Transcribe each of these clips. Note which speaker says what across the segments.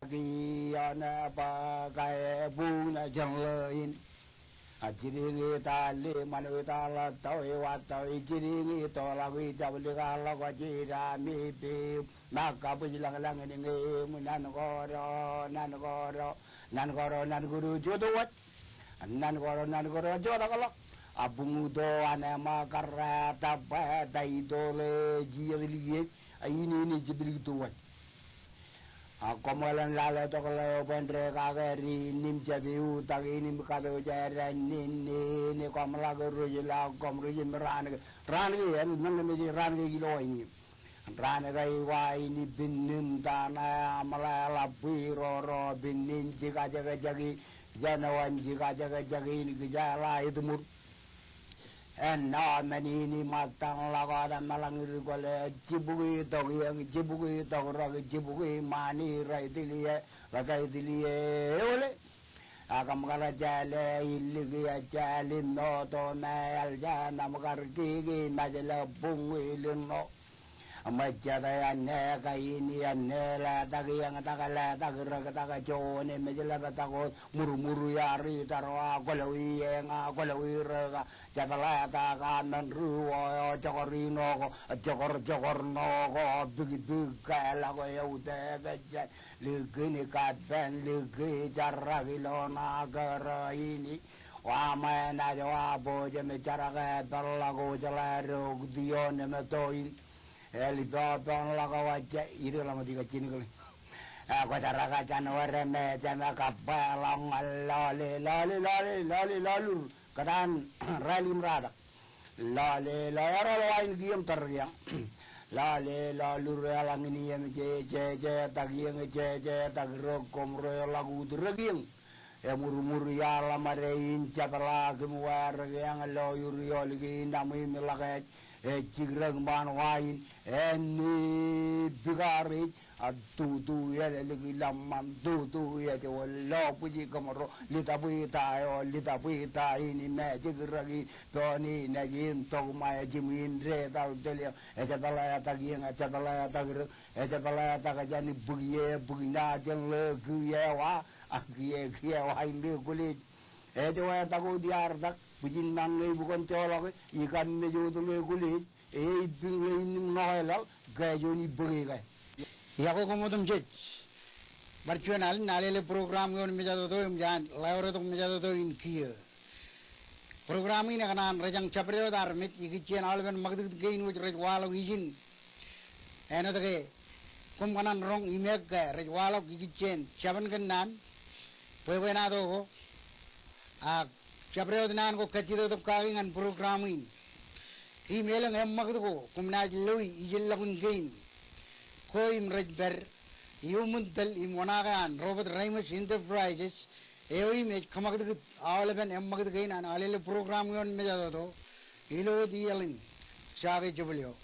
Speaker 1: Kiana pa kaya buna janglain ajiringi tali manu tala tau watau ijiringi tola wi jabli kala ko jira mi pi maka pujilang lang ini nan guru jodoh nan guru jodoh kalau abung do ane makara tapa dai dole jia dili ini jibri tuat Komalan lala to kalau pendre kageri nim jabi utang ini kado jaran ini komala guru jela komru jimran ran ya nang meji ran kilo ini ran gai wa ini binin tanah malala piro binin jika jaga jagi janawan jika jaga jagi ini gejala itu mur ini matang lagada malangir gole jibui to rag jibui mani rai dilie lagai dilie ole agam kala jale ilgi jale no to mal jana magar tigi majala bungi lino majada anne kaini anne la tagi yang takala tagira taga jone majala batago muru yari tarwa kolawi nga kolawi raga jabala taga nan ruo jokorino jokorno ko big kala ko yaude gaja ligini kadben ligi jaragilo nagara ini wama na jawabo jeme jaraga balago jalaro dione metoin Elipatan laga wajah itu lama tiga cini kali. Aku cara kaca nuara macam kapalang lalu kedan rally merada lalu lain giam teriang lalu relang ini yang je tagi yang je tagro komro lagu tergiang muru ya lamarein capala kemuar yang loyuri lagi namai melakat cigrang man wain ni bigari tu ya lagi lamman tu ya jawala puji kamaro lita buita ini me cigragi toni najim tog maya jimin re tal telia capala tagajani bugina jeng lagi ya wa ini kulit coba tahu diardak bujin nangai bukan colok ikan mejo tu kulit ini noelal gaya joni beri gaya ya aku kamu tuh cek bercuanal nalele program yang menjadi tu jangan lawar tu menjadi tu inkia program ini kanan rejang caprio dar mit ikian alben magdut gain which rejwalo izin ena tu ke kum kanan rong imek ke rejwalo ikian caban kanan Pwena do caprio dinan ko katido to kagingan programin email ang magdo ko kumna lui ijil lagun gain ko imrejber yumuntal imwanagan Robert Ramos Enterprises me kamagdo awlaban magdo gain an alele program yon me jado to ilo dialin chage jublio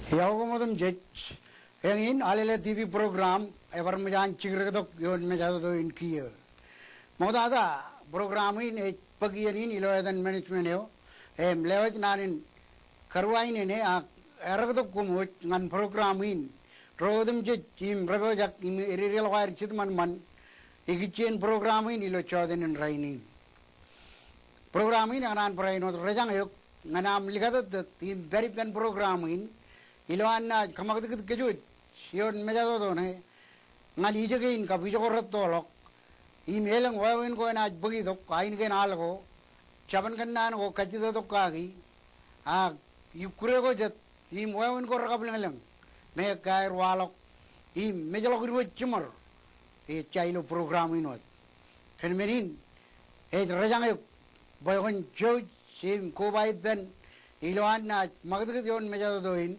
Speaker 1: Yaugamatum judge. In Alele TV program, ever Majan Chigradok, yon Majado in Kia. Modada, program in a Pagian in Iloa than management, leverage nan in Karwain in a Aragadok Kumut, and program in. Rodum judge, Jim Rebojak in real wire Chitman man, Igichian program in Ilochadan and Rainin. Program in Anan Praino, Rajang, Nanam Ligada, the team very pen program in. Iloana Kamakit Kajut, Shion Majadone, Nadijagain, Kapijoratolok, emailing Wawin go and at Bugidok, Kaingan Algo, Chabanganan or Kajida Dokagi, Ukurego jet, him Wawin go Rabalang, make Kair Walok, him Majaloku Chimmer, a child program in what. Can mean, a Rajang, Boyon George, him Kobai Ben, Iloana, Magadion Majadoin.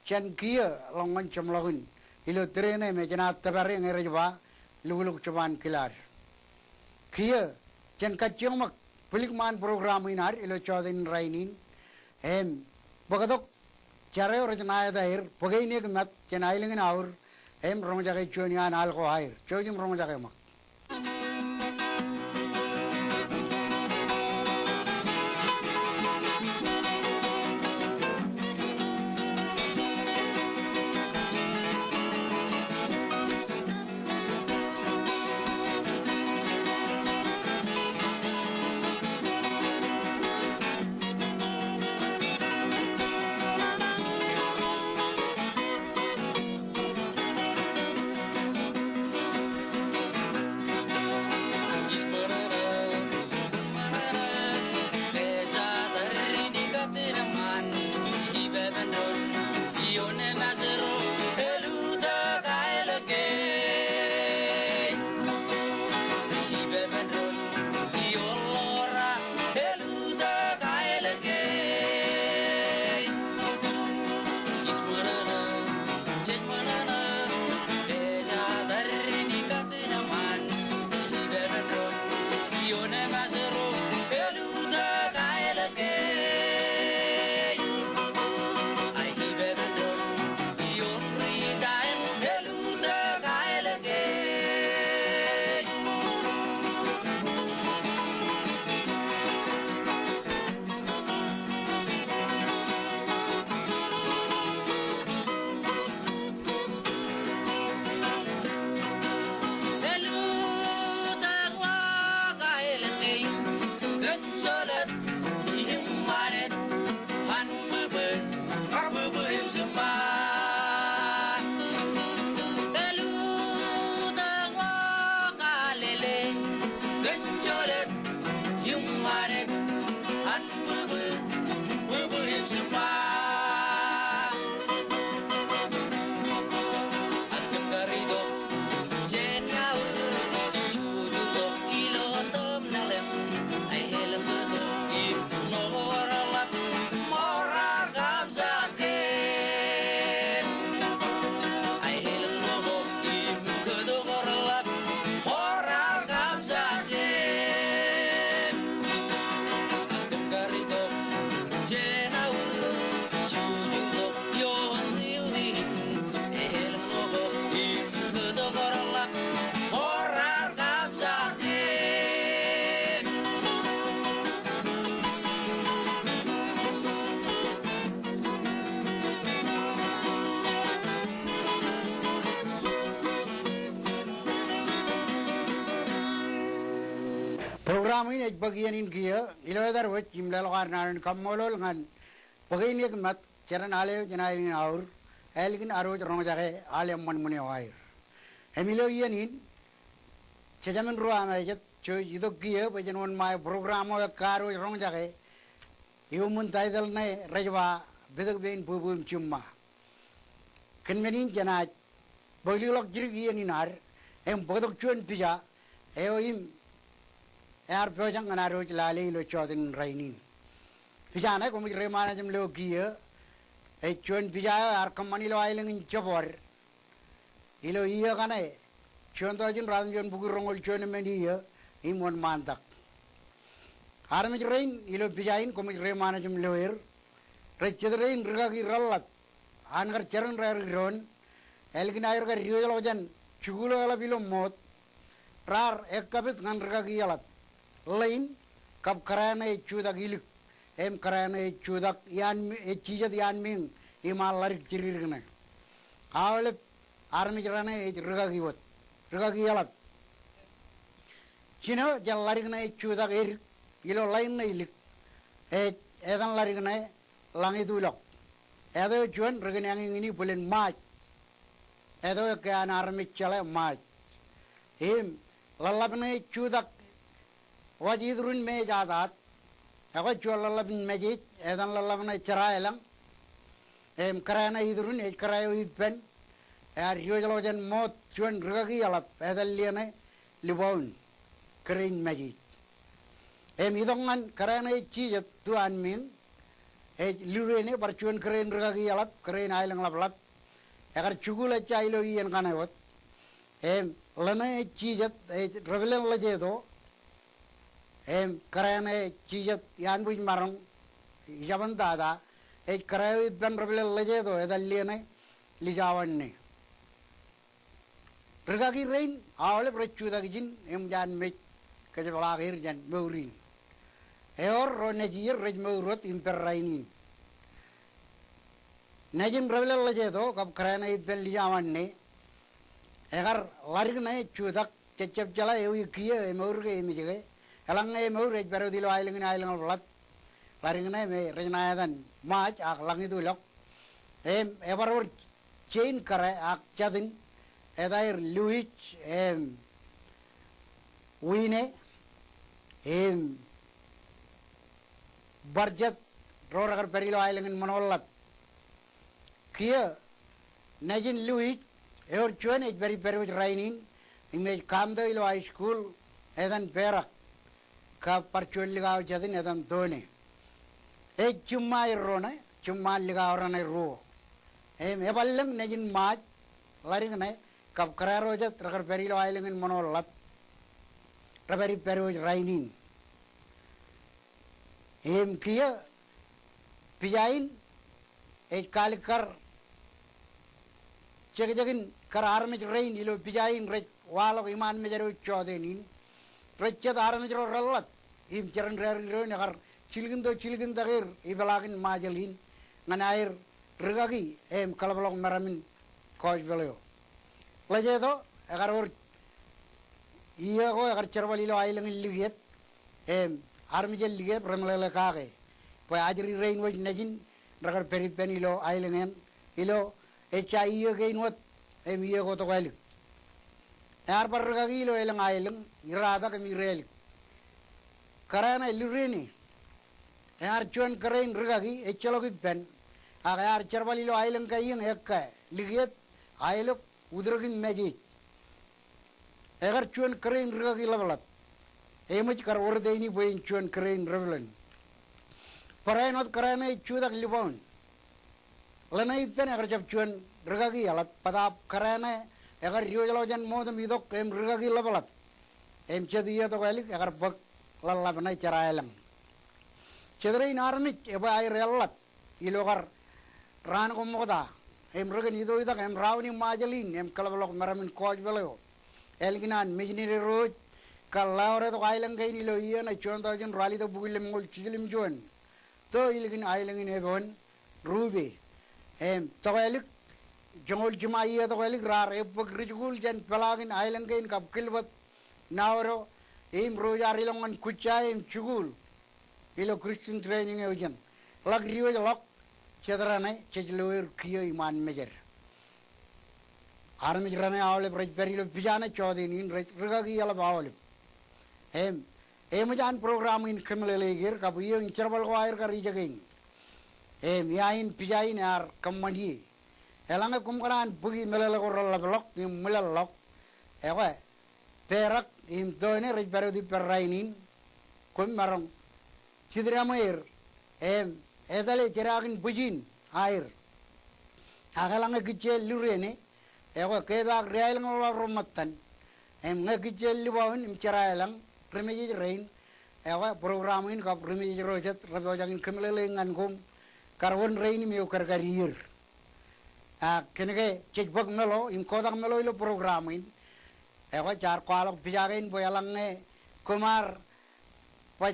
Speaker 1: Chan Kia Longan Chamlogun, Ilo Trene, Majana Tabari and Rajva, Luluk Chavan Kilar. Kia, Chan Kachomak, Pulikman program in art, Ilo Chodin Rainin, Bogadok, Chare Rajanaya there, Pogainik Mat, Chan Island in our, Romajaka Chunian Alco Hire, Chojim Romajakama. Program in Bagian in Kia, Iloder with Jimlalgar and Kamolo and Pogainik Mat, Cheranale, Janai in our, Elgin Arrow Romajake, Alem Monmuni Wire. Emilio in Chejaman Ruam, I get Choido Gia, which on my program of a car with Romajake, Human title Ne, Rajva, Bedabin Pubum Chumma. Convening Janat, Bolilok Jirgian in our, and Bodok Chun Pija, Eoim. Air Pojang and Arrow Lali Lochodin Rainin. Pijana, come with Remanajam Logia, a Chun Pija, Arcamanilo Island in Chavor. Ilo Iagane, Chontojin Ranjan Bugurong Chonamania, in 1 month. Armit rain, Ilo Pijain, come with Remanajam Loer, Rachel rain, Rugagi Rollat,
Speaker 2: angar chern rar gron elgin air gar rio lojan chugulo ala bilom mot rar ekabit ngan ragagi alat lain kap karana chudak ilik em karana chudak yan chijat yan ming imal larik chirirgne awle armi jarana ragagi wot ragagi alat chino jal larikna chudak er ilo lain na ilik edan larikna langitulok edo juan ragani ang ini bulan Mac edo kan armi chala Mac em lalabna chudak wajidrun me jadat ako chua lalabin majid edan lalabna charaelang em karana idrun karayo idpen er yojalojan mot chuan ragagi alap edan liane libaun kering majid em idongan karana chijat tuan min lurene barchuan keren ragagi alap keren ailang laplap agar chugula chailo ian kanawat em lana chijat ravilan lajedo em karana chijat yan buj marang jaban dada karayo ben ravilan lajedo edalliane lijawanne ragagi rein awale brachuda gijin em jan me kajbalagir jan meurin eor ronejir rej meurot imperrainin najin ravilan lajedo kap karana ben lijawanne egar larigna chudak cecep jala eu kiye meurge emijege elang meur rej barodilo ailing lat larigna me rejnayadan mach ak langidulok em ebaror chain kare ak chadin edair luich wine barjat roragar perilo ailing manolat kiye najin luich eor chuan very very rainin image kamdo ilo high school edan perak ka parchuan ligaw jadin edan done chumma irrona chumma ligaw rana ro eballang najin mach laring ne kap kararo jat ragar perilo ailing manolat rabari peru rainin kiye pijain kalikar jagin kar armij rain ilo pijain rej walo iman mejaro chodenin rechat armij ro ralat im charan ro nagar chilgin dagir ibalagin majalin nganair regagi kalablong maramin koj beleo lajedo agar or iya go agar charwali lo ailang liget armij liget ramlele kage po ajri rain waj najin ragar peripeni lo ailangen ilo iya gainwat iya go to kalik yar par ragagi lo elang ailang irada kami relik karana lureni yar chuan karain ragagi echalogi pen agar charwali lo ailang kayeng ekka liget ailok udragin majid agar chuan karain ragagi labalat emaj kar ordeini boin chuan karain revelan parainot karana chudak libon lana ipen agar jab chuan ragagi alat padap karana agar yojalojan modam idok ragagi labalat chadiya to galik agar bak lalabna charaelang chedrein armich eba ay relat ilogar ran ko moda ragan ido idak rawni majalin kalabalok maramin koj belo elginan mijniri roj kalawre to ailang kain ilo iya na chuan to jun rali to bugilim ngol chilim juan to ilgin ailang in ebon ruby togelik jongol juma iya togelik rar epok rijgul jan pelagin ailang kain kap kilbat nawro rojari longan kucha chugul ilo Christian training eujan lag riyo lok chedrane chejloer kiyo iman mejer armi jrane awle praj perilo pijana chodinin ragagi ala bawle jan program in kemlelegir kap iyo cherbal ko air kari jaging yain pijain ar kamandi elanga kumkaran bugi melele ko rallok ni melalok ewe perak im doine rej barodi perrainin kum marong sidramair edale cheragin bujin air agalanga gichel lurene ewe kebak realang romatan ngagijel libawin im cheralang remeji rain ewe programin kap remeji rojet rabojangin kemlele ngan kum karwon rain mi ukar karir kenege cejbog melo im kodak melo ilo programin jar kwalok pijagen boyalange kumar pa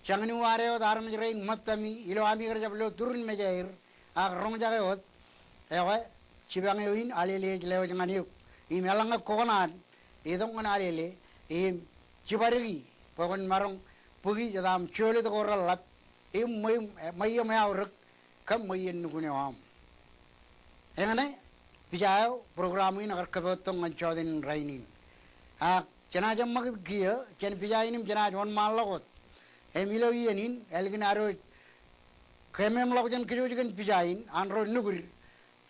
Speaker 2: changni ware o dar mejrein matami ilo ami gerjablo turun mejair rong jage hot cibange win alele leo jangani im yalanga konan idong kan alele im cibarigi pogon marong pugi jadam chole to koralap im mai aurek kam mai nugune am engane pijayo programin agar kabotong nganchodin rainin jenazah mag gia jen pijayinim jenazah on malagot emilo yenin elgin aro kemem logen kijugen pijayin anro nugur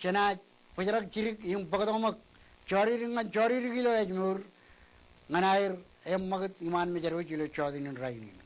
Speaker 2: jenazah pajarak cirik yung pagatomak chori gilo ejmur nganair magat iman mejarwo gilo chodin rainin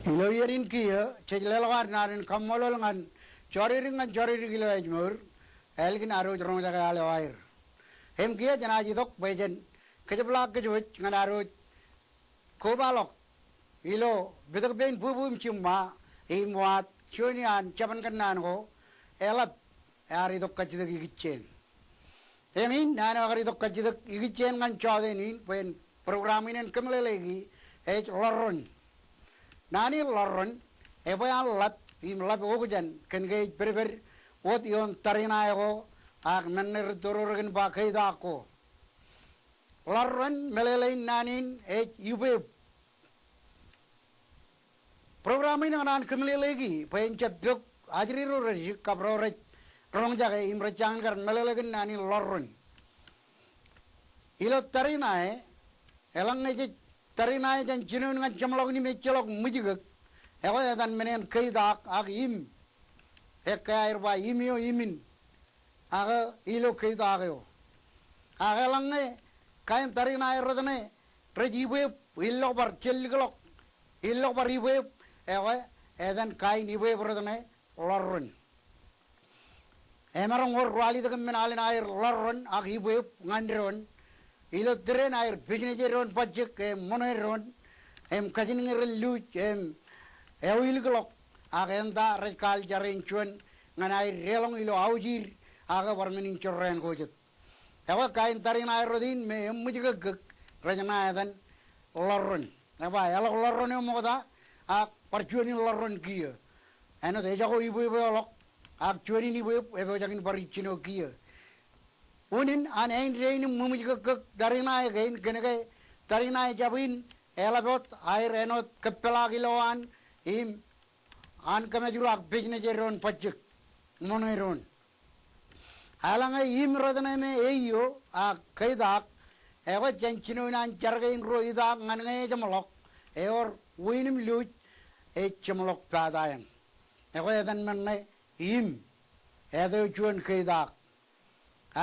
Speaker 2: Iloyerin kia cejlelawar narin kamololngan choriringan choririgilo ajmur elgin aro jorong jaga ale wair hem kia janaji dok bejen kejeblak kejuj ngan aro kobalok ilo bedak ben bubum cimma imwat chunian capan kanan go elap ari dok kajidak igicen hemin nana ari dok kajidak igicen ngan chodenin pen programinen kemlelegi lorron nani lorron ebayan lap im lap ogujan ken ge berber ot yon tarina go ak menner tororgen ba khaida ko lorron melelein nanin yube programin nan kemlelegi pen chapjok ajri ro ri kabro re rong jage im rechang kar melelegen nani lorron ilo tarina elang ngeje tarina jan jinun ngan jamlog ni mechelok mujigak ego dan menen kaidak ag im ekair ba imio imin aga ilo kaidak yo aga lange kain tarina rodane rejibe illo bar chelglok illo bar ibe ego edan kain ibe rodane lorron emarong or wali de menalin air lorron ag ibe ngandron ilo tren air business pajek moneron kajin luch ewil glok agenda rekal jaring chuan nganai relong ilo aujir aga warmening chorren gojet ewa kain tarin air rodin me mujigak rajana dan lorron aba elo lorron moda a parchuani lorron kia eno de jago ibu lok ak chuani ni ibu ebo jagin parichino kia unin an ein rein mumujigak darina gain kenege tarina jabin elabot air enot kepelagiloan im an kamajurak businesseron pajek moneron alanga im rodane me eyo a kaidak ego janchino nan jargain roida ngange jamlok eor winim luch jamlok padayan ego edan manne im edo chuan kaidak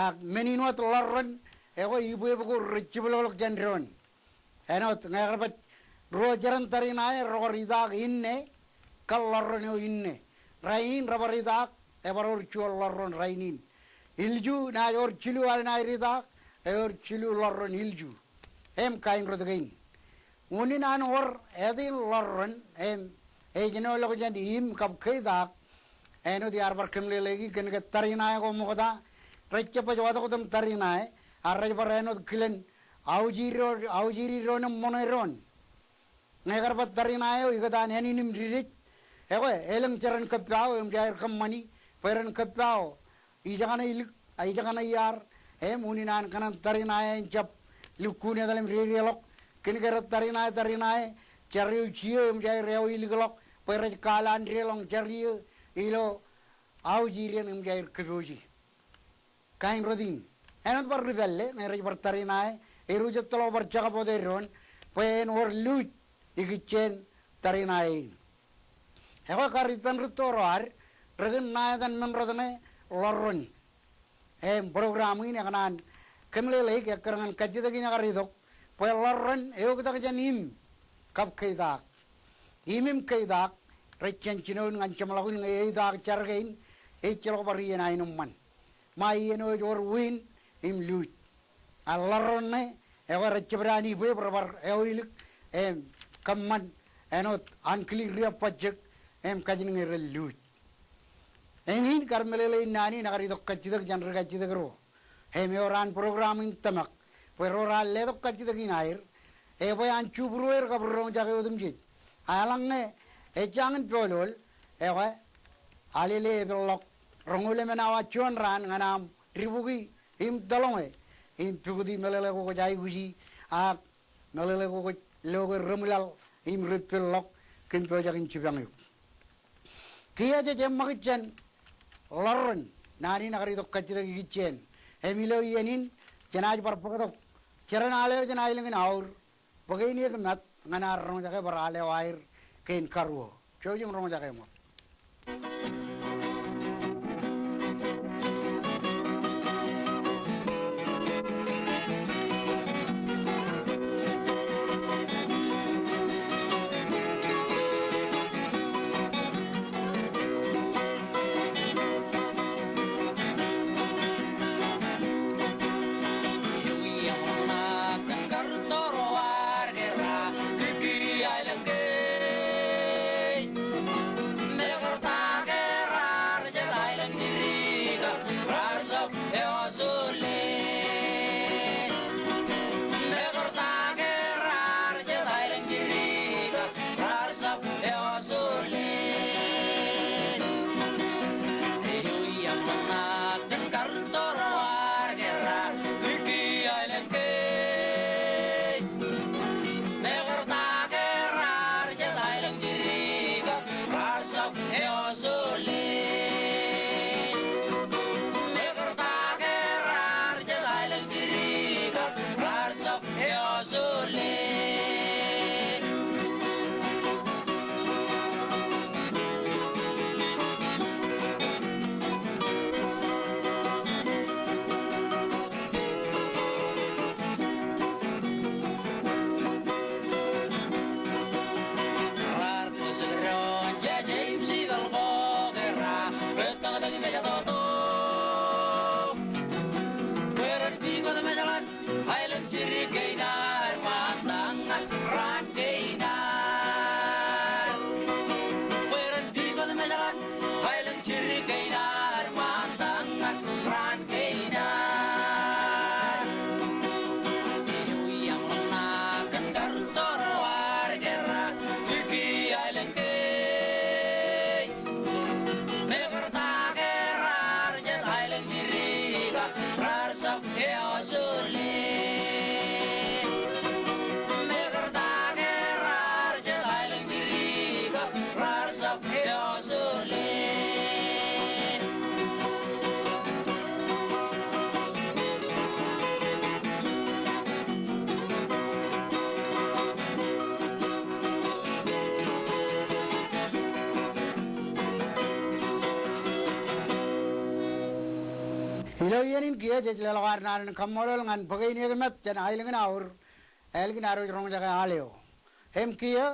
Speaker 2: ak meninot lorron ego ibu ibu richiblok janron enot ngagarbat rojaran tarinay roridak inne kallorron inne rainin rabaridak ebaror chuol lorron rainin ilju na yor chilu al na ridak yor chilu lorron ilju em kain rodagain unin an or edin lorron em ejno logjan im kab khaidak eno di arbar kemle legi ken ke tarinay go moda recce pajwada ko dum tarinay arraj bareno kilen aujiri ron moneron negar batarinayo igadan heninim ririt ego eleng charan kapao em jair kamani peran kapao ijagana ilik ijagana yar muninan kanan tarinay jap lukune dalam rirelok kinigar tarinay chariu chio em jair reo iliglok peraj kalan relong chariu ilo aujirian em jair kaboji kain rodin enat bar ribelle neraj bartarinay erujatlo bar chagapoderon pen or luch igicen tarinay ego karipen rutoroar regen nayadan menrodane lorron programin kanan kemle lekekarangan kajidagi nagaridok pe lorron ego kita janim kap kaidak imim kaidak recen chinon ngancam lagun ngaidak chargain chelo barian ainumman mayeno jor win im luch alorron ne ego recbrani be berbar eoilik kamman enot ankli ria pajek kajin ngere luch engin karmelele nani nagari dok kajidak janr kajidak ro meoran programming tamak perora le dok kajidak inair boy an chubruer kabrong jage odum jit alangne jangan polol alile belok rongule menawa chon ran nganam ribugi im dalonge im pugudi melele ko jai guji a melele ko logo remulal im repelok ken pojakin cibangyuk kia je magicen lorron nani nagari dok kajida gicen emilo yenin jenaj barpodok ceranale jenaj lengin aur bagini ke mat nganar rong jage barale wair ken karwo chojung rong jage mo Loyanin kia jejle lagar nan kamolol ngan bagai ni kemet jan ailengan aur elgin aro rong jaga aleo hem kia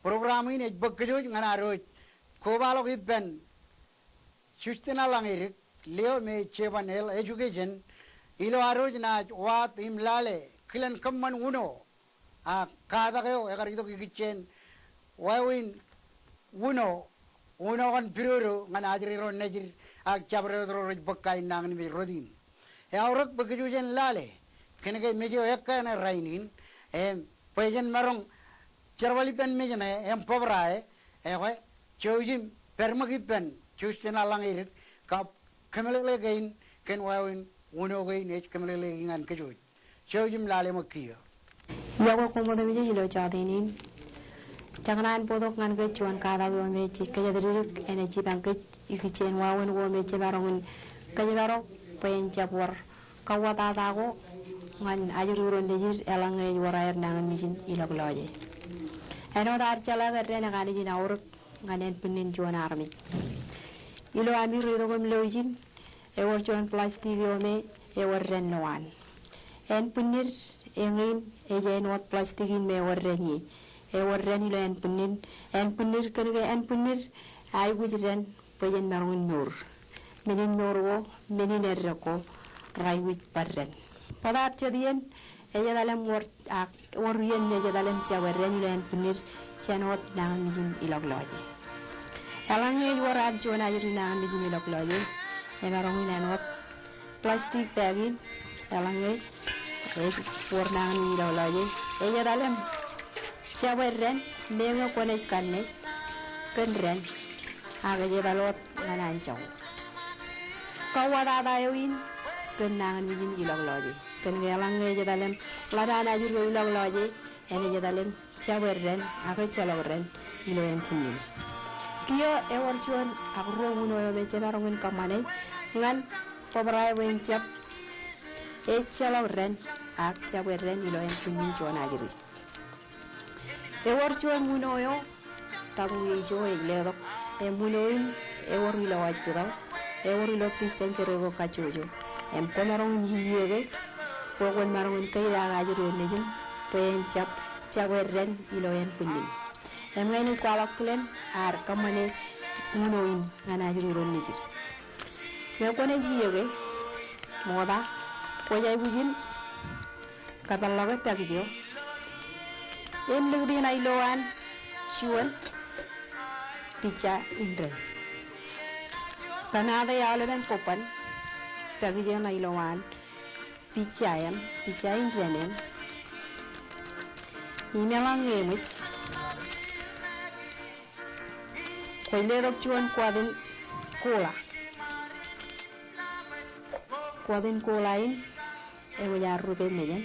Speaker 2: program ini bekerja ngan aro kobalo kipen sustina langirik leo me chevan el education ilo aro na wat imlale kilen kamman uno a kada keo agar itu kichen wawin uno kan piruro ngan ajri ron nejir ak cabre ro bakkai nang ni rodin e aurak bekerja jen lale kene ke mejo ekka na rainin em pejen marong cerwali pen mejene em pobrae e wa chojim permagi pen chustena langir ka kemelele gain ken wawin uno gain e kemelele ngan kejo chojim lale makkiya
Speaker 3: yago komodo mejo ilo chadenin janganan podok ngan ke cuan kada go me ci kaya dirik ene ci bang ke ikichen wawon go me ci barongun kaya barok pen capor kawata tago ngan ajururon dejir elange waraer nangan misin ilok loje eno dar chala garre na gani jin aur nganen penin cuan armi ilo amir rido gom lojin e wor cuan plastik yo me e wor ren noan en penir engin e jenot plastikin me wor reni e warren ilo en punir kan en punir ay gujren payen marun nur menin norwo menin erko ray wit parren padat chadien e dalam warien ne dalam chawarren ilo en punir chanot nang mijin ilok loje alange waran chona yiri nang mijin ilok loje e marun nanot plastik bagin alange e warnang ilok loje e dalam Siawerren, mengo konek kanne, kenren, aga jebalot nganancau. Kawada dayuin, kenangan mijin ilok loje. Ken gelang ngeje dalem, ladana juru ilok loje, ene jedalem siawerren, aga colokren, iloen kuning. Kia ewar cuan, aku ruang uno bece barongin kamane, ngan pobrai wencap, colokren, ak siawerren iloen kuning cuan agiri. Ewar cuan munoyo tagung ijo egledok munoin ewar ilawaj kudau ewar ilok dispenser ego kacujo komarong hiyege pogon marong kai da ajiro nejum pen cap cawerren iloyen punin ngani kwalak klen ar kamane munoin ngana ajiro nejir me kone hiyege moda pojai bujin kapalaga tagjo legdi na iloan chuan picha indren kanada yaledan kopan tagje na iloan picha indren imelang ngemit koilerok chuan kwadin kolain ewo yaru pe mejen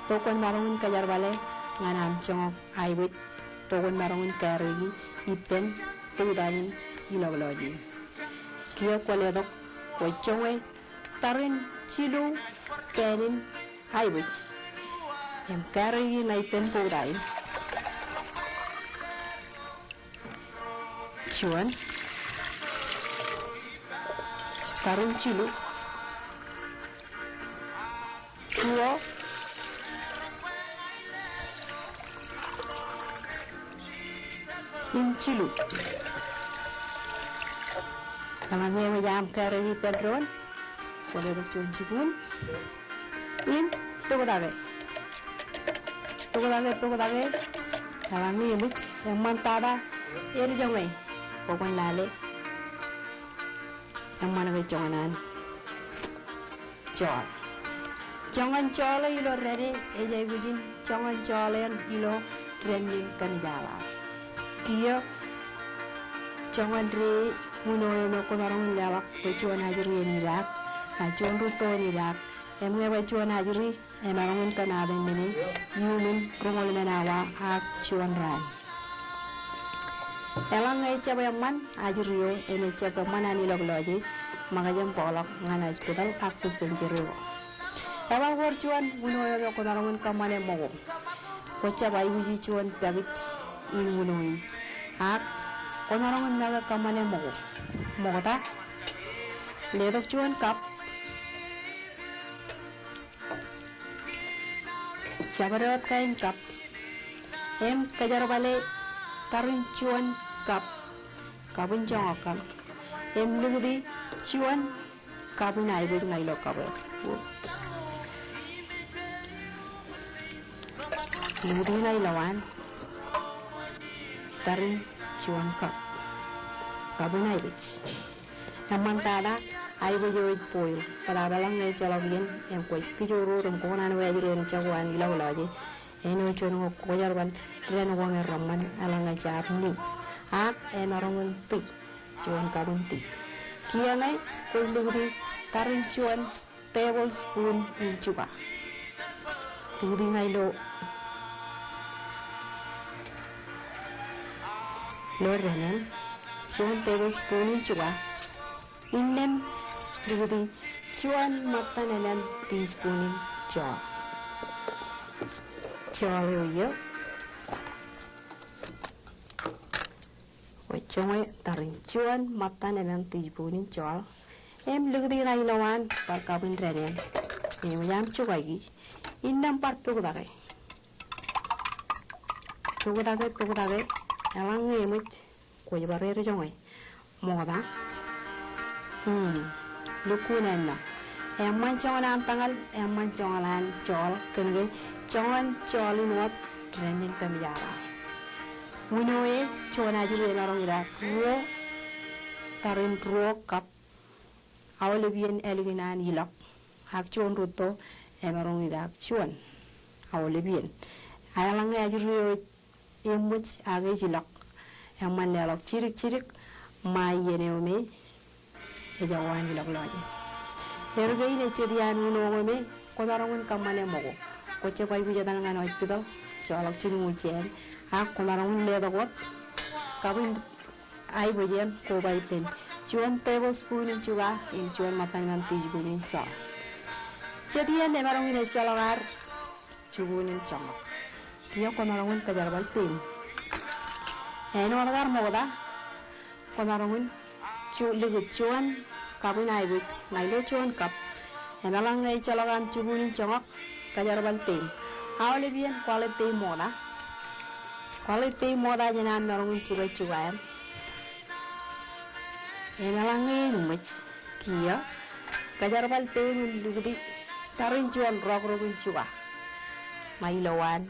Speaker 3: pokon marungin kajar bale nganam chong aiwit pogon marongin karigi ipen tudain ilogloji kia kwaledok kochongwe tarin chilu kenin aiwit em karigi na ipen tudain chuan tarin chilu kuo Cilu, kalau saya jam kerja pedron, boleh bercuci cipun, tunggu dage, kalau ni yang mantada, jangan, pokok lale, yang mana kejongan, jangan ilo ready, ejai bujin, jangan ilo trending kan jalan. Kia jangan re munoyo no komarong lawak pecuan hajiri ni rak acuan ruto ni rak emnge pecuan hajiri emarongin kanada mini yumin rongol menawa ak cuan ran elang ngai cabayaman hajiriyo ene cabayaman ani log loji makajam polok ngana hospital ak dispensario elang war cuan munoyo no komarongin kamane mogo koca bayi buji cuan dagit in munoyin ak komarong naga kamane mogo ta ledok cuan kap sabarot kain kap em kajar bale tarin cuan kap kabun jongakan em lugdi cuan kabun ai bu nai lo kabar lugdi nai lawan tarin cuan kap kabun ai bich namantada ai bu joy poil pada balang ne chalogien em ko kijoro rom ko nan wa jire chagwan ila walaje eno chono ko jarban ren wong raman alanga chap ni ak enarongun ti cuan kabun ti kianai ko lugdi tarin cuan tablespoon in chuba lugdi ngai lo renen cuan tablespoon in chuba inem lugdi cuan matan enem teaspoon in chale yo Wajongay tarin cuan matan enem teaspoon in chal em lugdi nai lawan par kabin renen em yam chuba gi inam par pugdage alang emit ko barere jongay moda lukunan na em man chongan tangal em man chongalan chol kenge chongan cholinot renin kamyara munoe chona jile larong ira ro tarin ro kap awale bien eliginan ilok hak chon ruto emarong ira chuan awale bien alang ajiro emuch age jilok em man nelok chirik mai yeneome ejawani lok loje erge ine chedian uno me ko darongun kamane mogo ko che pai buja dan ngano pidal cholok chinu chen a ko darongun le dogot kabin ai bujen ko bai ten chuan tablespoon in chuba in chuan matan ngan teaspoon in sa chedian ne marong ine chologar chubun in chama dia ko darongun kajar bal pin eno agar moda ko darongun ligut cuan kabun ai wit nai lo cuan kap enalang ngai chalagan chubunin chongok kajar bal tim awle bien quality moda jenan narungin chuban enalang ngai numich kia kajar bal tim ligudi tarin cuan rogin chuba mai lawan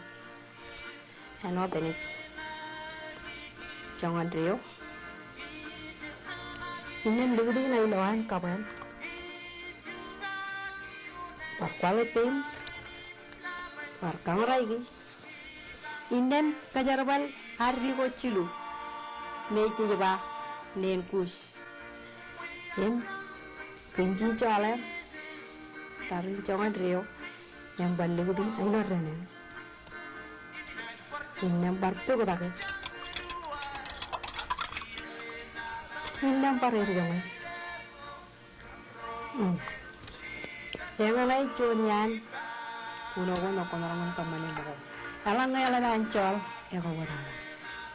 Speaker 3: eno tenit jangan rio inem lugdi nai lawan kaban par quality par kamrai gi inem kajarbal harri go chilu meche jaba nen kus em kenji chale tarin jangan rio yang bal lugdi ai lo renen inem par pugdage Indang parir jangan. Yang lain cunian, puno ko no konorangan kamane mo. Alang ngay ala ancol, ya kawarana.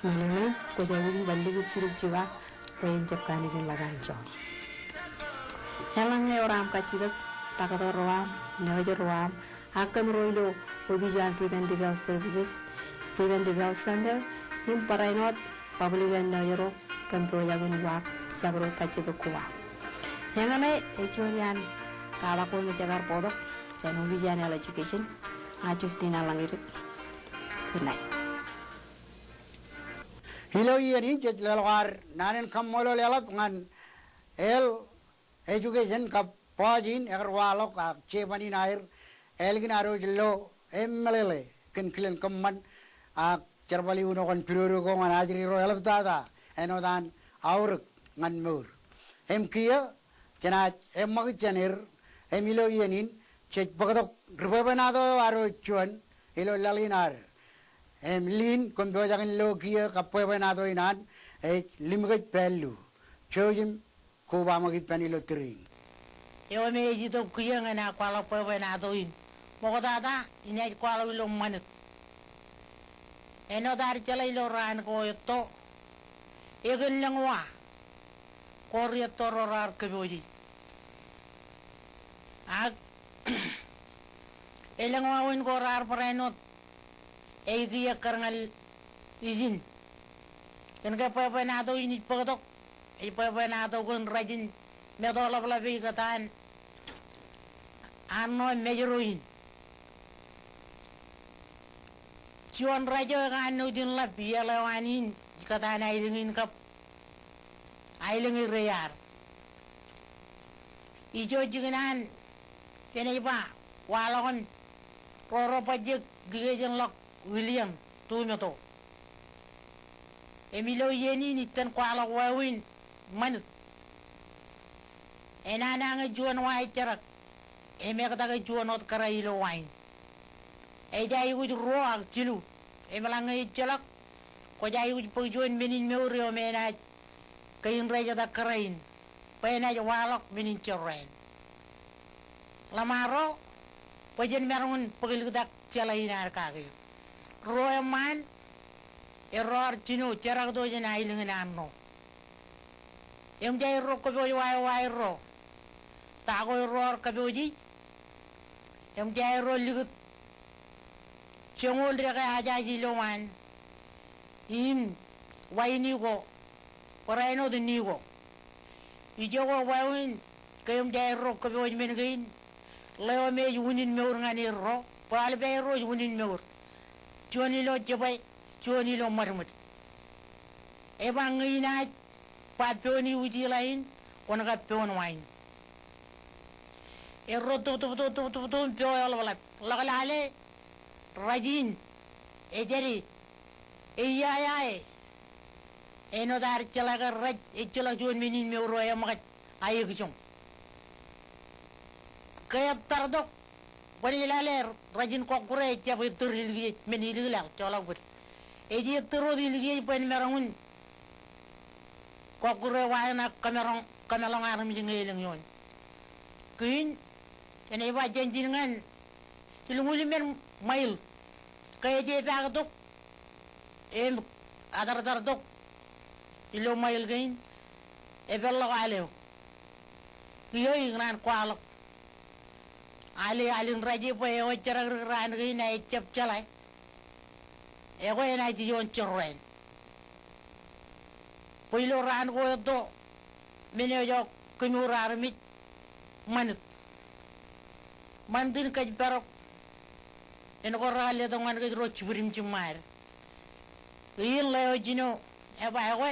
Speaker 3: Ngalala ko jawin baligit sirug jiwa, payin japkani jan lagancol. Alang ngay oram kacidak takata roam, nawajar roam, akan roilo obijan preventive health services, preventive health center, yung parainot publican na yero kempro jagun wak sabro kace to kuwa yang ane echonian kala ko me jagar podok chano vision education ngacus dina langir kunai
Speaker 2: hilo yani jet lelgar nanen kamolo lelap ngan el education ka pajin agar walok ka chebani nair elgin aro jillo emlele ken kilen kamman a cerbali uno kon piruru ko ngan ajri ro elap dada enodan auruk ngan mur em kia jana em mag janir em ilo yenin cek bagadok rubenado aro chuan ilo lalinar em lin kon bojangan lo kia kapubenado inan limgit pelu chojim ko ba magit panilo tring
Speaker 4: yo me jito kia ngana kwala pubenado in mogadada ina kwala ilo manit eno dar chala ilo ran ko to Egan lang wa, Korea tororar kebodi. Ag Elang wawin ko rar parenot. Giya karangal izin. Kan ka pa nato init pagtok. Pa nato kun rajin. Meto labi kataan. Ano mejuruin. Cuan raja kan anu din labi alawanin. Kataan ailingin kap. Ailingin reyar. Ijo jingan. Kena iba. Walakon. Roro pajak gigajan lok William tumeto. Emilio yeni nitan kwala wawin manut. Enana nga juan wai charak. Eme kata ka juan ot karailo wain. Eja igu roa chilu. Emalanga chalak. Ko ja igu pagjuan menin meurio mena. Kayin reja da karain. Pena walok menin chorren. Lamaro pajen merungun pagildak chalaina kaki. Roa man error chino charak do jena ilingan anno. Em jai ro ko boy wai ro. Ta ko error ka boji. Em jai ro ligut. Chongol re ka aja ji lo man. Im wai ni go. Ora no de ni go. Ijo go wai kayum jai ro ko boy men gain. Leo me yunin me urngani ro. Pal be ro yunin me ur. Joni lo jabai, joni lo marmut. Ebang ina pat peoni uji lain, kona ka peon wain. Erro tu peo ala lagale rajin ejeri eyaya eno dar celaga raj ecela jon menin me uro ya makat ayo gijong. Kaya tardok Wali laler rajin kokure capai terlihat menilai colok ber. Eji terus dilihat pen merangun. Kokure wahana kamerong aram jengai lengon. Kuin, ini wajan jenengan. Ilmuli men mail. Kaya je pagatok. Adar tok. Ilo mail gain. Ebel aleo. Kiyo ingran kualok. Alin raji po eo charag ran gay na echap chalay. Ego na jiyon chorren. Puilo ran ko ito. Minyo jo kunyurar mit manut. Mandin kaj perok. Eno ko rale to ngan kaj roch burim chumar. Iyon leo jino. Eba ego.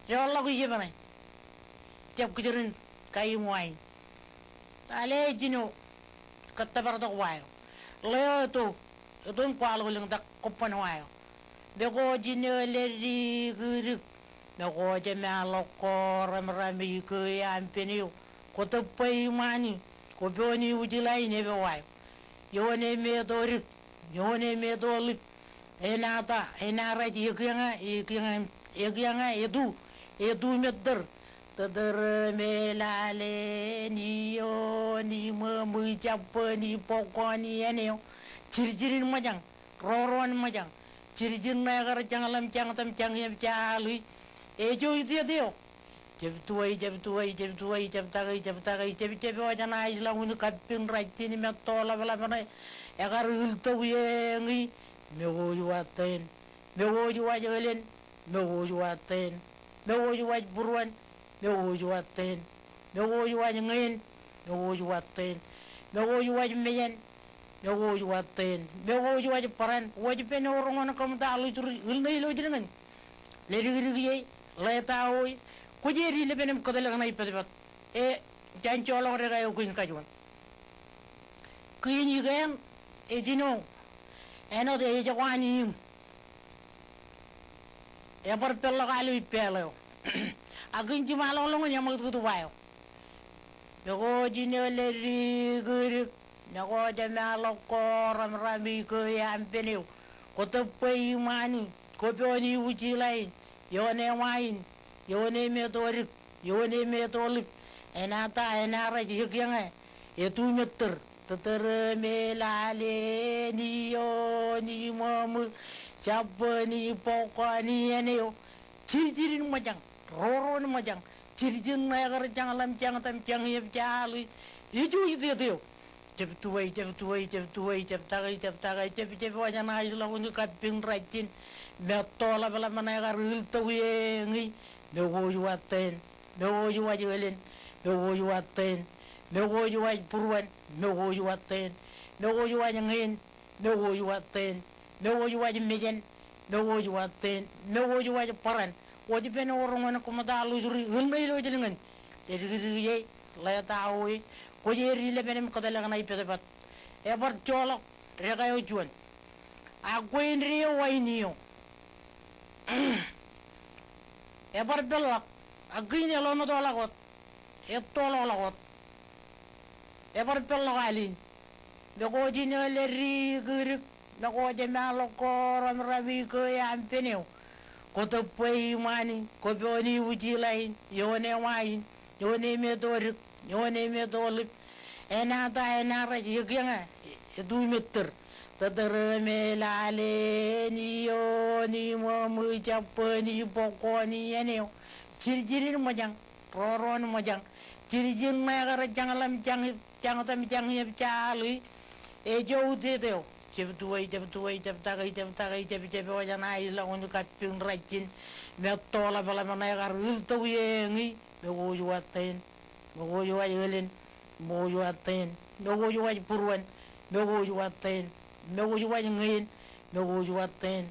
Speaker 4: Jolla ko yebana. Chap kujirin kayu muain. Tale jino kata berdok wayo. Leo tu kualo lang tak kupan wayo. Bego jino leri guruk. Bego jeme aloko rami ke ampeniu. Kota pai mani. Koponi ujilai nebe wayo. Yone me dorik. Yone me dolip. Enata enara ikyanga edu medder. Tadar melale niyo ni mamu cappa ni pokok ni eneo ciri-cirin majang roron majang ciri-cirin nagar jangalam cang tam cang yam calui ejo itu ya teo jab tuai jab tagai wajan ai lamun kapin rajin metola bela bela agar ulto yengi mewo juaten mewo juajelen mewo juaten mewo juaj buruan mewo juaten mewo juaj ngin mewo juaten mewo juaj meyen mewo juaten mewo juaj paran wajib pen orang mana kamu tak lu curi ilnai lo jenengan leri le tahu kujeri le penem kodel ngai pedepat jancolong re kayo kuin kajuan kuin yugen dino eno de jawani ya par pello kalu pelo agin cuma long yang mau tuh wayo Nago jino leri guru nago jama loko rami ke yang peneu kota pai mani kopioni uji lain yone wain yone metorik yone metolip enata enara jihyanga itu meter teter melale niyo ni mamu siapa ni pokok ni eneo ciri-ciri macam roron macam ciri-ciri nagar jangan lam jangan tam jangan yep jali itu cep tuai cep tagai cep wajana isla unu kaping rajin me tola bela mana garil tawi ngi me wo yuaten me wo yuajelen me wo yuaten me wo yuaj purwan me wo yuaten me wo yuajengin me wo yuaten me wo yuaj mejen me wo yuaten me wo yuaj paran wajib ben orang ko madalu juri hunai lo jelengan jadi ye la tawi ko jeri le benem ko dala ngai pedepat e bar jolok rega yo juan a goin rio wainio e bar belak a gine lo no dola got e tolo la got e bar belak alin be ko jine le ri gurik na ko je malo ko ram rabi ko ya peneu ko to pei mani ko boni uji lain yone wain yone me dorik yone me dolip ena raji yanga 2 meter tadar me lale ni yo ni mo mu japani pokoni ene cirjirin majang roron majang cirjin ma gara jangalam jang tam jang yeb chalu e jowde deo cep tagai cep wajana ila unu kaping rajin me tola bala mana gar ultu yengi be wo yuaten mo yo ayelen mo yo aten mo yo ay purwan mo yo aten mo yo ay ngin mo yo aten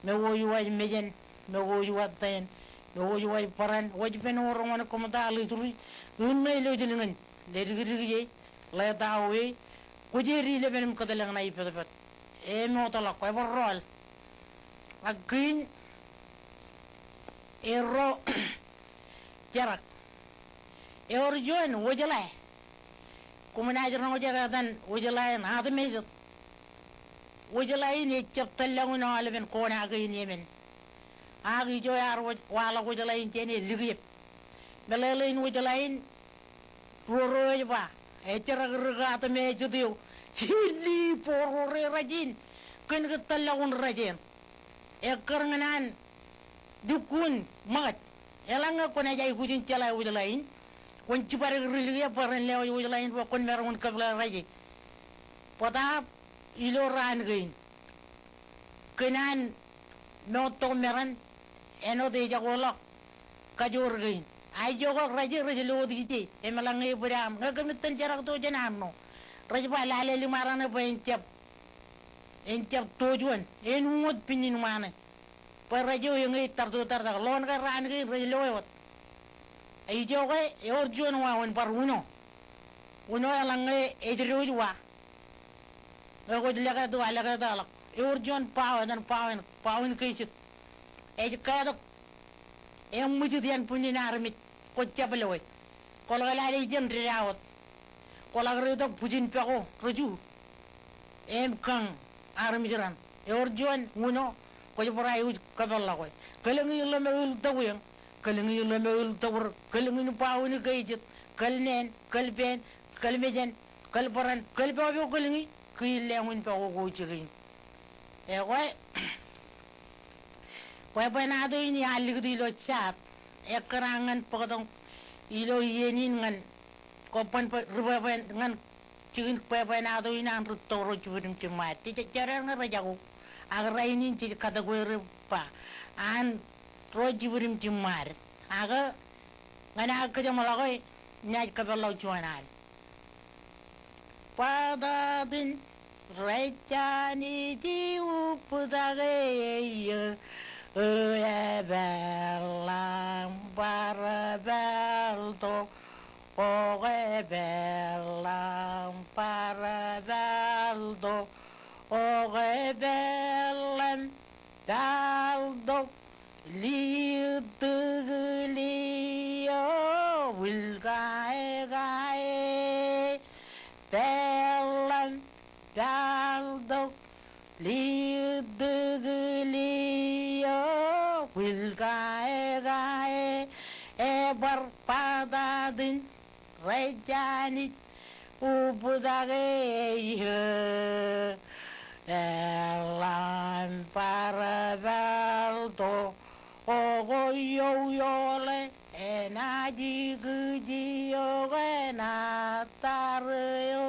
Speaker 4: mo yo ay mejen mo yo aten mo yo ay paran wajben orang wana komata ali turi unai lo jelengan lerigi ye la tawe ko jeri le benem ko dalang nay pepat e mo tala ko borol agin ero jarak e orjon wajala kuminajar na wajagatan wajala na hada mejat wajala ni chaptalang na alben ko na agin yemen agi jo yar wala wajala in tene ligip belele wajala in roro ba e charaga ta mejudio hili porore rajin kan gatalang rajin e karangan dukun mat elanga ko na jay gujin chala wajala in kon ci bare religiya paran lew yu lain ba kon meron kabla raji pada ilo ran gain kenan no to meran eno de jagola kajur gain ay jogo raji lo di e malangi buram ngagamitan jarak to janano raji ba lale limarana ba encap tojuan en mut pinin mana pa raji yo ngi tardo tarda lon ga ran gain raji lo ay jogo e orjon wa won par uno alange e diru wa e ko dilaga do alaga dalak e orjon pawen kaisit e kado e mujudian punina armit ko chabaloy ko la la jen riawat ko la redo pujin pego roju em kang armiran e orjon uno ko jora yu kaballa ko kelengi lo meul taweng kelengi lo meul tawr kelengi pawen kaisit kalnen kalben kalmejan kalparan kalbabu kelengi kilengun pa ko chigin e ko bana do ini alig di lo chat e karangan pagdong ilo yenin ngan ko pan rubaben ngan chigin pa bana do ina an toro chubim chimar ti charan nga rajago agra ini ti kategori pa an rojiburim chimar aga ngana ka jamalagoy nyaj kabalaw chuanal padadin rechani di upudage belam para belto belam para belto belam daldo liyo wilgae gae belam daldo liyo wilgae gae ebar padadin rejani ubudage elam para belto ogoyole enaji gujiyo enatario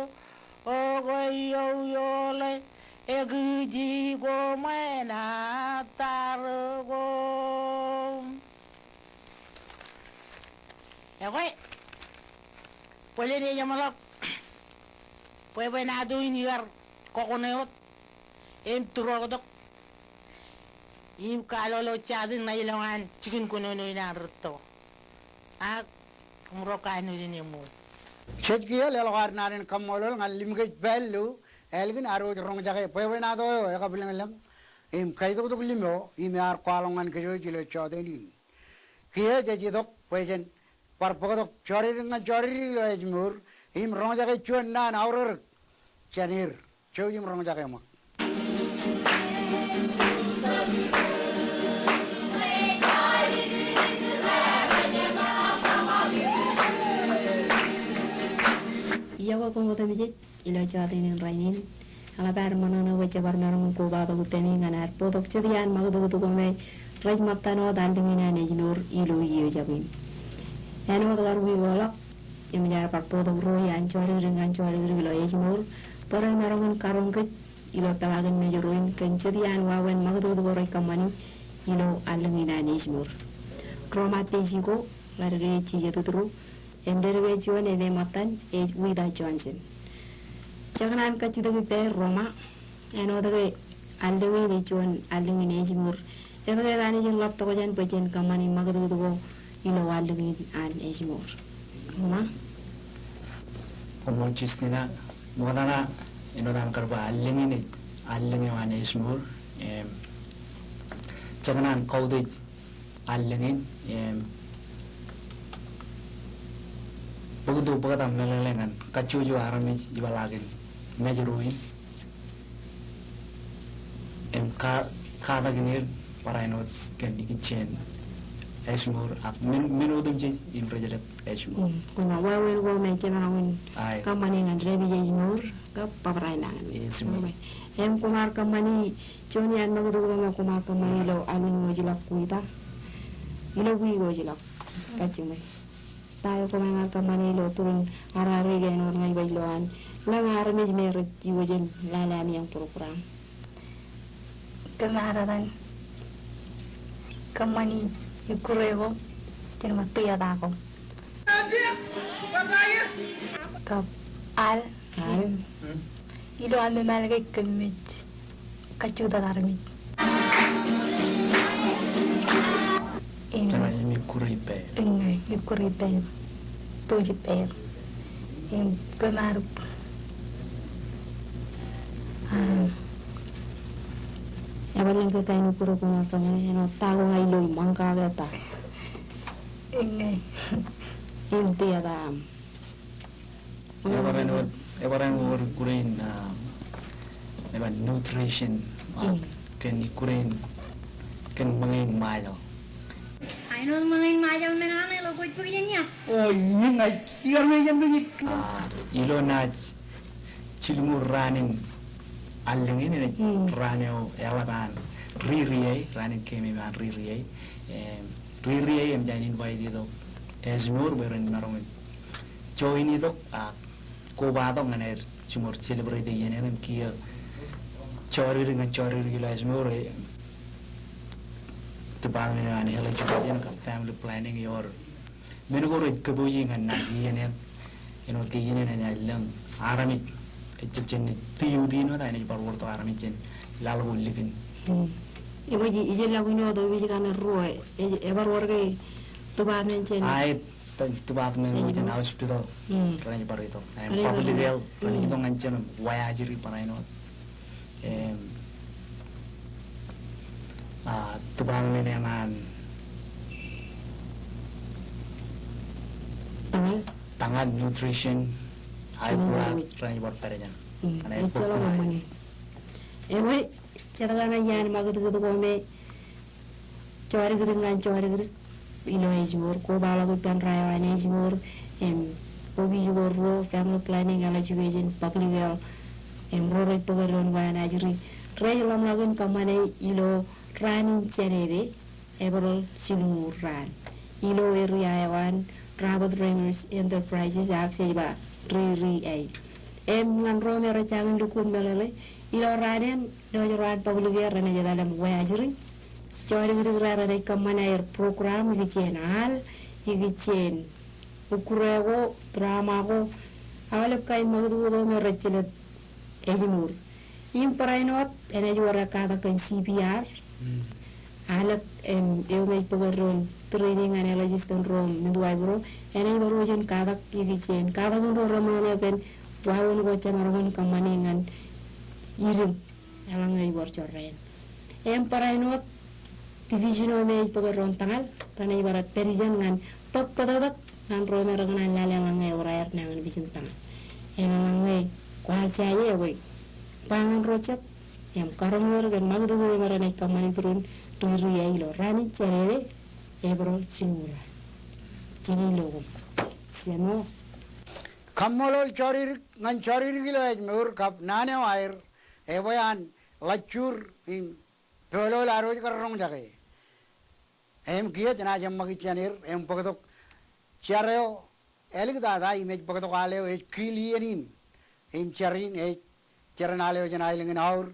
Speaker 4: 에그지고 마에나 따르고 에고이 polene yamalak pwede na doon yar kokonayot em turokodok im kalolo chadin na ilangan chikin kunono ina rito ak umrokan ni mo
Speaker 2: Chedgiya lelgar narin kamolol ngal limgej bellu elgin aro rong jage pwede na do ya kabilang lang im kaido dog limo im yar kwalongan kejo jilo chodenin kiya jaji dok pweden parpodok chori ejmur im rong jage chuan nan auror chanir chow im rong jage mak
Speaker 3: Iyago como te mijit ilo chatin rainin ala bar manana wacha bar marung ko ba do temi nganar podok chedian magdo to come raj matano dandingina nejnur ilo iyo jabin eno gar wi golak yamjar par podok ro yan chori ringan chori ilo ejnur paran marung karung ke ilo talagan mejuruin kencedian wawen magdo to roi kamani ilo alingina nejnur kromate jigo large chije tutru Emderwe John Eve Matan age with a Johnson. Jaganan Kachida Roma, and other Aldewin John Aldewin Ejmur, the other Anijan Laptojan Pajan Kamani Magadugo, Ilo Aldewin and Ejmur. Roma
Speaker 5: Omonchistina, Morana, Inoran Karba, Alingin, Alingan Ejmur, Jaganan called Alingin, Begitu begitu melelengan kacuju aramis ibalagin mejeruin kada genir parainot kan dikicen esmur ak minodum jis imprejelet esmur
Speaker 3: kuna wawen wo me cemanawin kamani ngan rebi esmur ka paparainan em kumar kamani jonian magadugo me kumar kamani lo alun mojilak kuita ilo wigo jilak kacimai tayo ko mga kamanilo turun arari gayon ngay bailoan lang arami meron jiwa jen lalami yang program
Speaker 6: kemaradan kamani ikurego jen matuya dako kap al ilo ame malagay kemit kacuda karmit
Speaker 5: Karena ini kuripe.
Speaker 6: Ini kuripe, tujuh per. Yang kemarin,
Speaker 3: ya paling kita ini pura kumar kami, no tahu ngai loy mangka kita.
Speaker 6: Ini
Speaker 3: tiada.
Speaker 5: Ebaran kurin, nutrition, kan kurin, kan mengin mayo.
Speaker 7: Ano mga majal menane lo kuit puginya.
Speaker 2: oh ini ngai iar me jam begit
Speaker 5: Ilo na cilmur ranin alingin ni raneo elaban ririye ranin kemi ban ririye em janin bai di do esmur beren narong join itu ko ba do nganer cimur celebrate yenen kia chori gila esmur Tebal ni ane hela juga yang ka family planning yor. Menu ko red kabuji ngan nasi yenen. Ino ki yenen ane lang aramit. Ecep jen tiyu di no ta ane par worto aramit jen lalu likin.
Speaker 3: Ibu ije lagu ni odo ibu kan ruai. Ebar warga tebal men jen.
Speaker 5: Ai tebal men jen hospital. Rani par itu. Public health rani itu ngan jen waya jiri parai no. Tebal menengan tangan nutrition high blood rani buat perenya
Speaker 3: itu loh mamanya cara kana yan magatu kome cari gering ilo ejmur ko bala ko pen raya ane ejmur obi juga ro family planning ala juga jen public health ro pagaron wa na jiri raya lam lagun kamane ilo ranin cerere eberol silumur ran ilo eriawan Rabat Dreamers Enterprises aksai ba riri ai ngan rome racangan dukun melele ilo raden do ran publiger rana jadalam wajri jori rara de kamana air program gicenal igicen ukurego drama go awalep kain magdu do merecilet ejimur im parainot ene juara kata kan CPR alak eu me pagaron training analysis dan rom menduai bro ene baru jen kata igicen kata gun ro ramana kan wawon go chamaron kamaningan iring alangai borcoren em parainot division me pagaron tangal tanai barat perijan ngan papadadak ngan romer ngan lalangai oraer nangan bisin tangal enalangai kual saya we pangan rocet yang karangur gan magdu marane kamani turun duru ya ilo rani cerere ebro simura cini logo seno
Speaker 2: Kammolol chorir ngan chorir gilo meur kap nane air ebayan lacur in dolol aroj karong jage em kiye jana jam magi chanir em pagatok chareo elig dada image pagatok aleo e kilienin em charin e charan aleo jana ilingin aur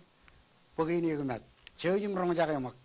Speaker 2: pagini gumat chejim rong jage mak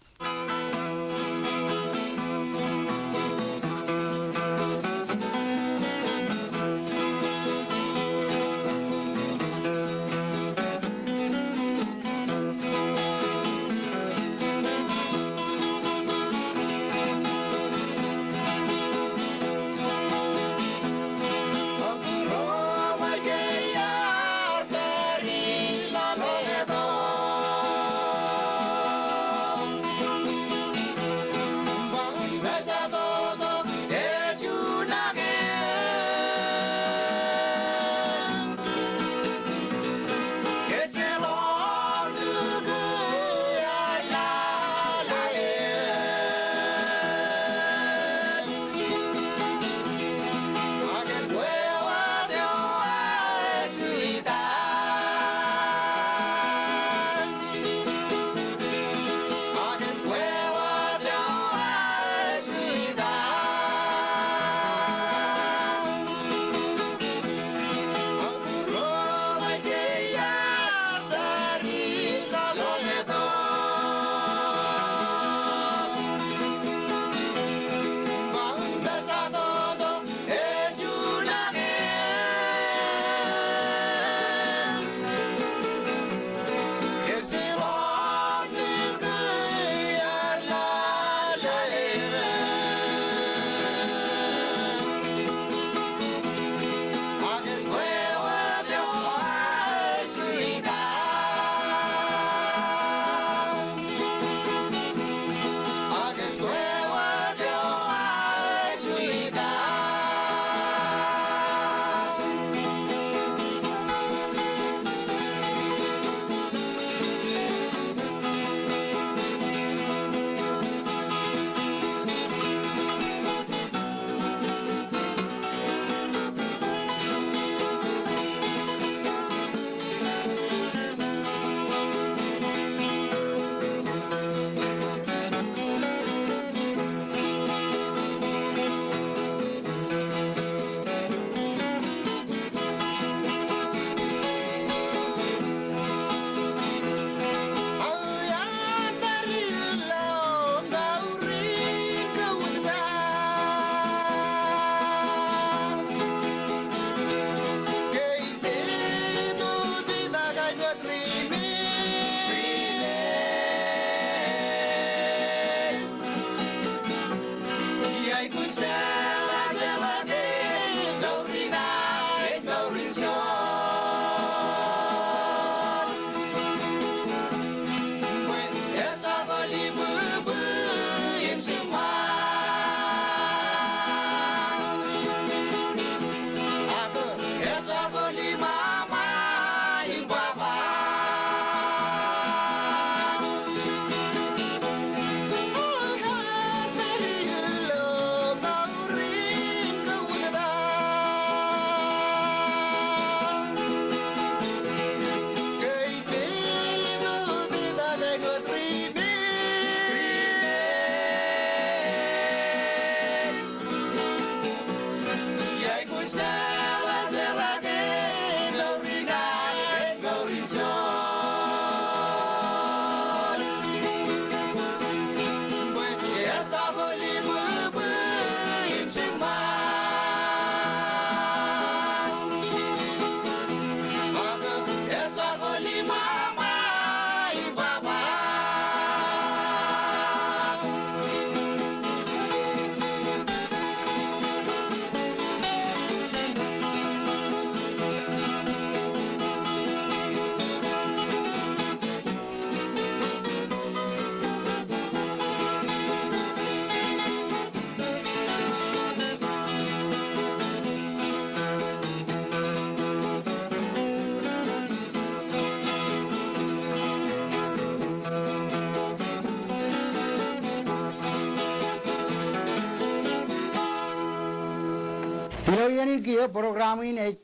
Speaker 2: Filo yani kia program ini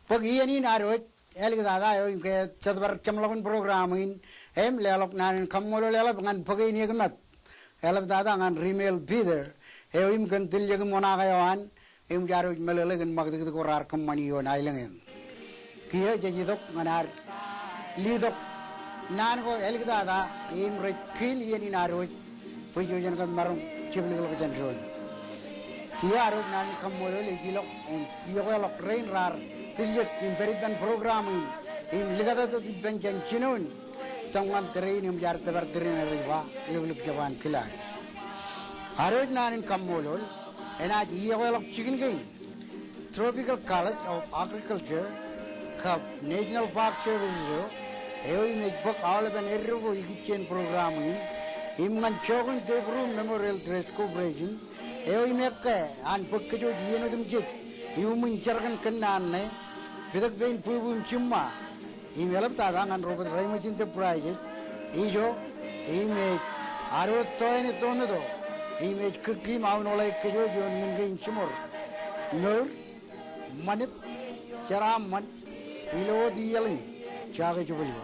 Speaker 2: pagi yani naruh elik dada yo ke cedbar camlakan program ini lelok nan kamolo lelok ngan pagi ini kemat elok dada ngan email bider kan tilja ke mona kayawan jaru melelegan magde ke korar kemani yo nailengem kia jadi dok nganar lidok nan ko elik dada rekil yani naruh pujujan kan marung cibli ko janron kia arut nan kamolo legilok yo elok rain rar tilyek imperitan program ini ligada tu benjan cinun tangwan train im jar tebar train riba luluk jawan kilan arut nan kamolo enaj yo elok chicken gain tropical college of agriculture cup national park service yo image book all ban ergo igichen program ini imman chogun debru memorial dress corporation yo imekke an pokkejo dieno dum jik yumun jargan kenanne bidak bein pulbum cuma imelap tadangan Robert Raymond Enterprises ijo image arut toine tonodo image kiki maun olay kejo jon mungkin cumur nur manip ceraman ilo dialing jaga jubali